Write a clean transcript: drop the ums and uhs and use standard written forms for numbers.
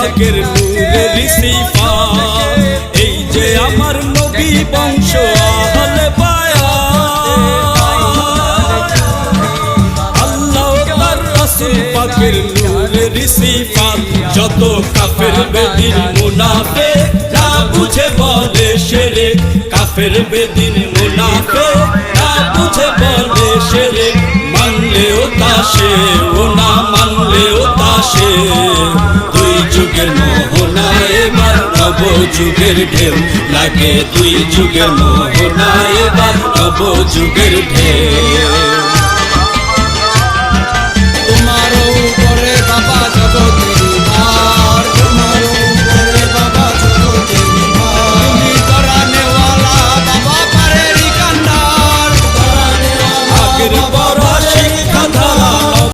পাকের নূরের সিফাত, এই যে আমার নবী বংশ আহলে বায়াত, আল্লাহ তার রাসূল পাকের নূরের সিফাত। যত কাফের বেদিন মুনাফিক না বুঝে বলে শিরক, কাফের বেদিন মুনাফিক না বুঝে বলে শিরক, মানলেও তাসে ও না মানলেও তাসে। দুই যুগের মোহনা এবার নব যুগের ঢেউ লাগে, দুই যুগের মোহনা এবার নব যুগের ঢেউ।